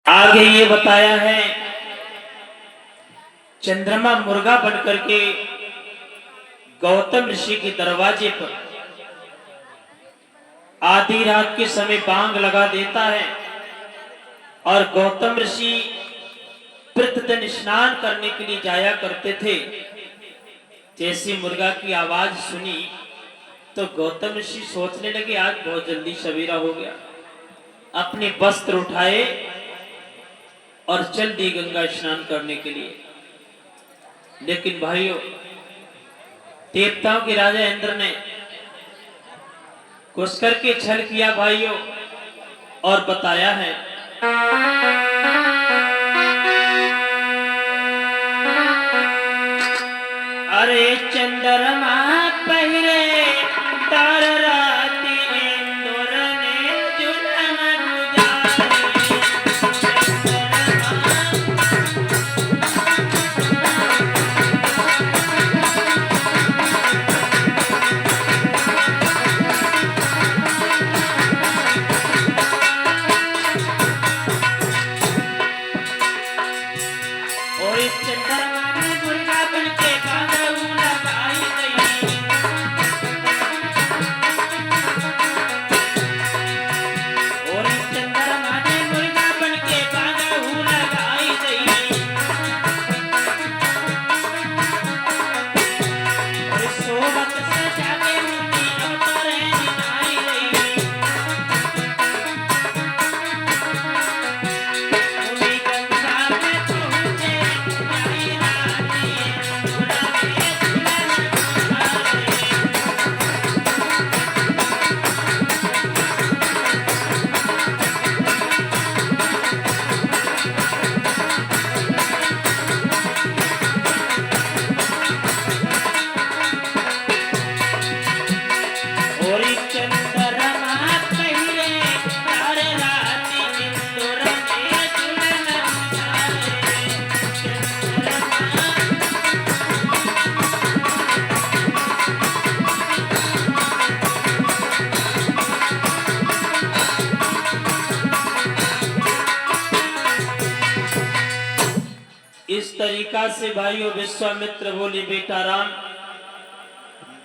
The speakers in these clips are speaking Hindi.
आगे ये बताया है, चंद्रमा मुर्गा बनकर के गौतम ऋषि के दरवाजे पर आधी रात के समय बांग लगा देता है और गौतम ऋषि प्रतिदिन स्नान करने के लिए जाया करते थे। जैसे मुर्गा की आवाज सुनी तो गौतम ऋषि सोचने लगे आज बहुत जल्दी सवेरा हो गया। अपने वस्त्र उठाए और चल दी गंगा स्नान करने के लिए। लेकिन भाइयों, देवताओं के राजा इंद्र ने घुस करके छल किया भाइयों, और बताया है अरे चंद्रमा पहरे तार राती इंदुर ने जुल्म इस तरीका से भाइयों विश्वामित्र बोले बेटा राम,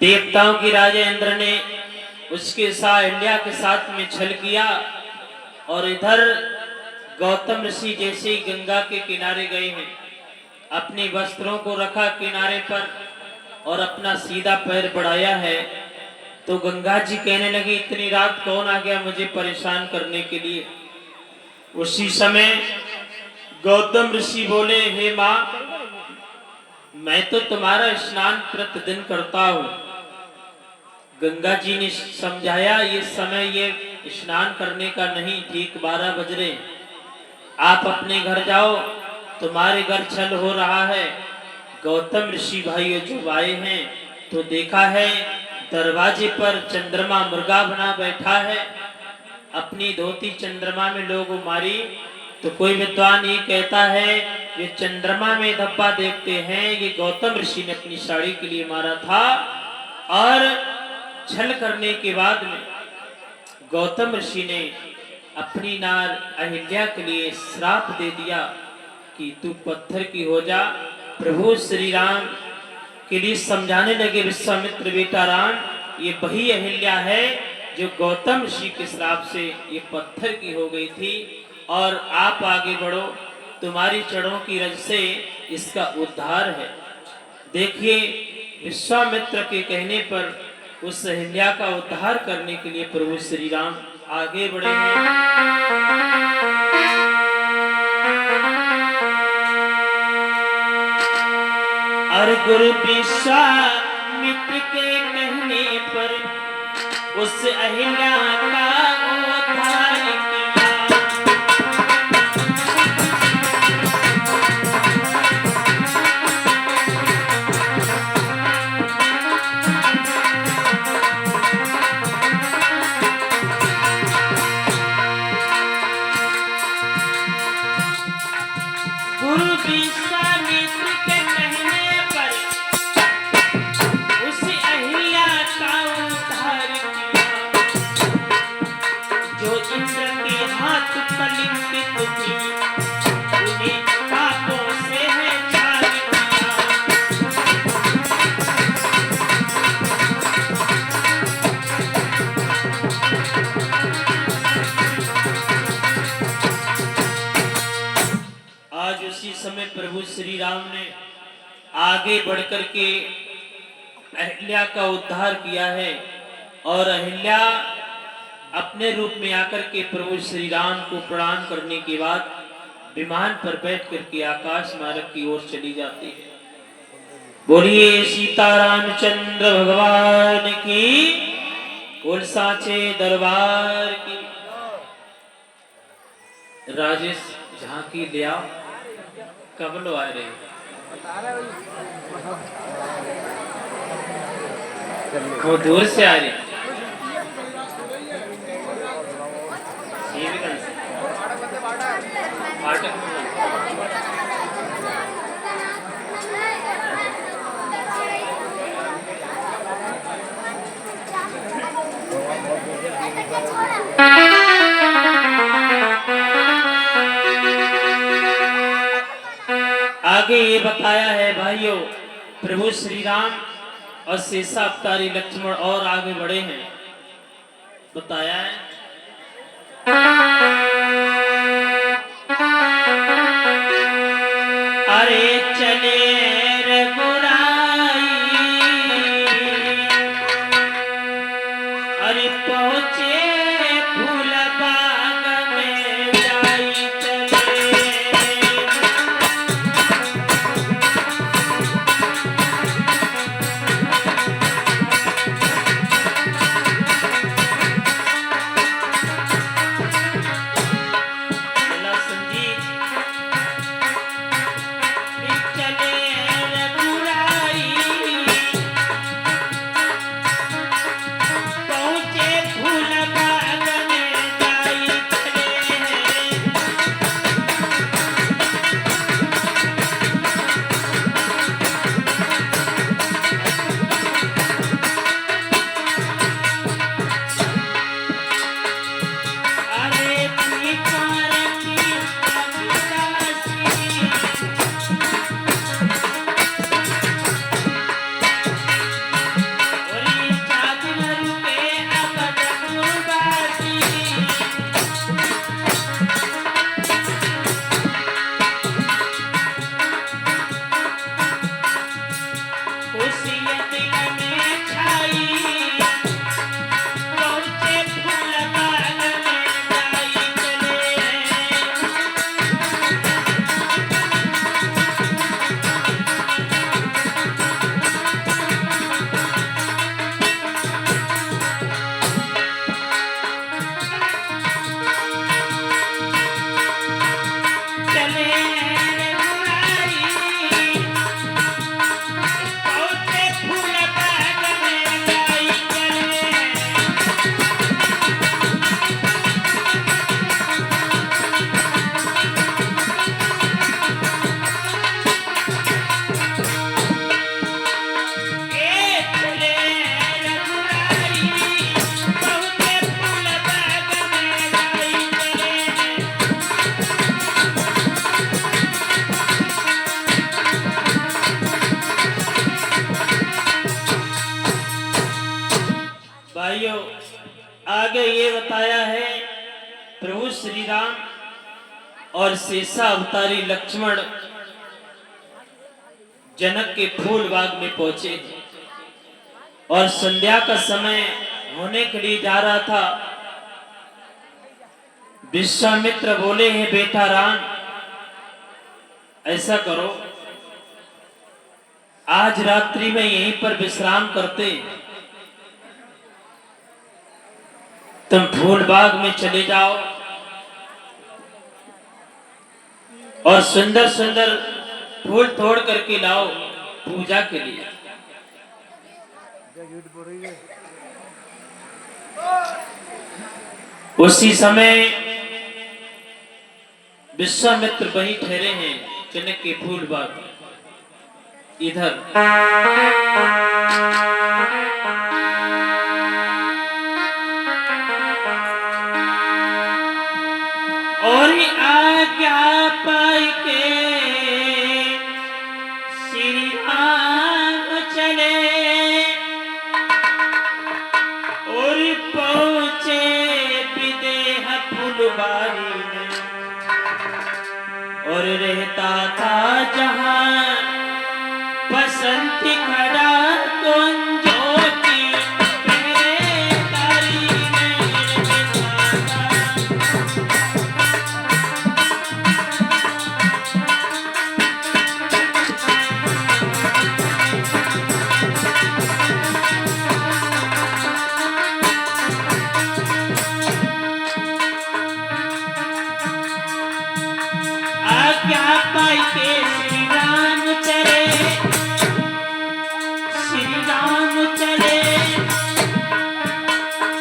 देवताओं की राजा इंद्र ने उसके साथ अहिल्या के साथ में छल किया और इधर गौतम ऋषि जैसे ही गंगा के किनारे गए हैं, अपने वस्त्रों को रखा किनारे पर और अपना सीधा पैर बढ़ाया है, तो गंगा जी कहने लगी इतनी रात कौन आ गया मुझे परेशान करने के लिए। उसी समय गौतम ऋषि बोले हे माँ, मैं तो तुम्हारा स्नान प्रतिदिन करता हूँ। गंगा जी ने समझाया ये समय ये स्नान करने का नहीं, ठीक 12 बज रहे, आप अपने घर जाओ, तुम्हारे घर छल हो रहा है। गौतम ऋषि भाइयों जब आए हैं तो देखा है दरवाजे पर चंद्रमा मुर्गा बना बैठा है, अपनी धोती चंद्रमा में लोगों मारी तो कोई विद्वान ये कहता है ये चंद्रमा में धब्बा देखते हैं, ये गौतम ऋषि ने अपनी साड़ी के लिए मारा था। और छल करने के बाद में गौतम ऋषि ने अपनी नार अहिल्या के लिए श्राप दे दिया कि तू पत्थर की हो जा। प्रभु श्री राम के लिए समझाने लगे विश्वामित्र बेटा राम, ये वही अहिल्या है जो गौतम ऋषि के श्राप से ये पत्थर की हो गई थी, और आप आगे बढ़ो, तुम्हारी चरणों की रज से इसका उद्धार है। देखिए विश्वामित्र के कहने पर उस अहिल्या का उद्धार करने के लिए प्रभु श्री राम आगे बढ़े हैं। और गुरु विश्वामित्र के कहने पर उस अहिल्या का उद्धार किया। गुरु विश्वामित्र के कहने पर उस अहिल्या का उद्धार किया, जो इंद्र के हाथ कलिंगित थी। उसी समय प्रभु श्री राम ने आगे बढ़कर के अहिल्या का उद्धार किया है और अहिल्या अपने रूप में आकर के प्रभु श्री राम को प्रणाम करने के बाद विमान पर बैठ करके आकाश मार्ग की ओर चली जाती है। बोलिए सीतारामचंद्र भगवान की, बोल साचे दरबार की। राजेश झांकी ले आओ, कब लो आ रहे वो दूर से आ रहे फाटक में। आगे ये बताया है भाइयों, प्रभु श्री राम और शेषा अवतारी लक्ष्मण और आगे बढ़े हैं। बताया है अरे चले रघुराई, अरे पहुंचे फूल बाग में जाई चले। भाइयों आगे ये बताया है प्रभु श्री राम और शेषा अवतारी लक्ष्मण जनक के फूल बाग में पहुंचे और संध्या का समय होने के लिए जा रहा था। विश्वामित्र बोले हैं बेटा राम, ऐसा करो आज रात्रि में यहीं पर विश्राम करते, तुम फूल बाग में चले जाओ और सुंदर सुंदर फूल तोड़ करके लाओ पूजा के लिए। उसी समय विश्वामित्र वहीं ठहरे हैं जनक के फूल बाग। इधर और आज्ञा पाई के श्री राम चले और पहुंचे विदेह फुलबारी में। और रहता था जहां बसंती खड़ा कुंजों की पहरेदारी में रहता था। आज्ञा पाई के श्री राम चले, श्री राम चले,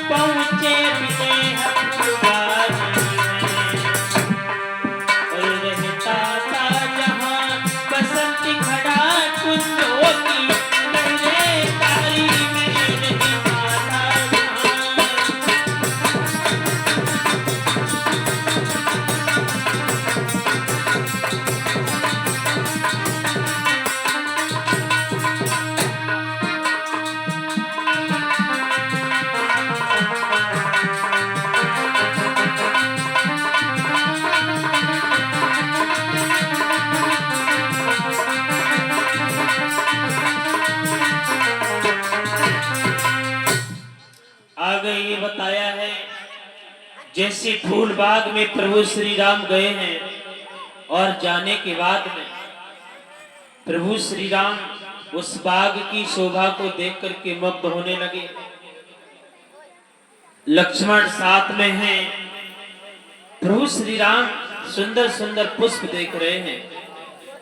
पहुंचे विदेह फुलवारी में। और रहता था जहां बसंती खड़ा कुंजों की पहरेदारी में रहता था जहां। आगे ये बताया है, जैसे फूल बाग में प्रभु श्री राम गए हैं और जाने के बाद में प्रभु श्री राम उस बाग की शोभा को देख करके मुग्ध होने लगे। लक्ष्मण साथ में हैं, प्रभु श्री राम सुंदर सुंदर पुष्प देख रहे हैं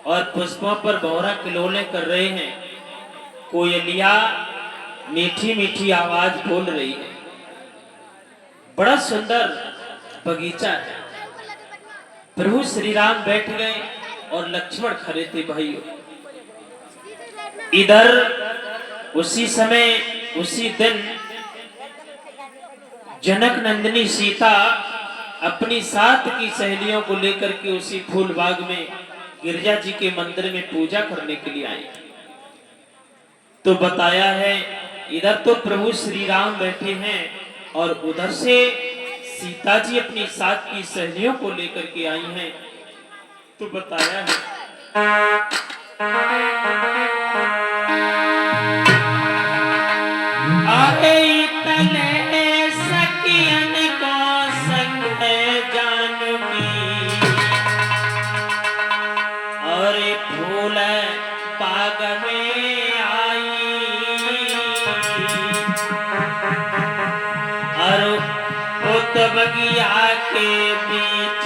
और पुष्पों पर भौरा किलोले कर रहे हैं। कोयलिया मीठी मीठी आवाज बोल रही है। बड़ा सुंदर बगीचा है। प्रभु श्री राम बैठ गए और लक्ष्मण खड़े थे भाइयों। इधर उसी समय उसी दिन जनक नंदिनी सीता अपनी 7 की सहेलियों को लेकर के उसी फूल बाग में गिरजा जी के मंदिर में पूजा करने के लिए आई। तो बताया है, इधर तो प्रभु श्री राम बैठे हैं और उधर से सीता जी अपनी 7 की सहेलियों को लेकर के आई हैं। तो बताया है, आए तले सखियन को संग है जानकी, और फूल बाग में आई, और उत बगिया के बीच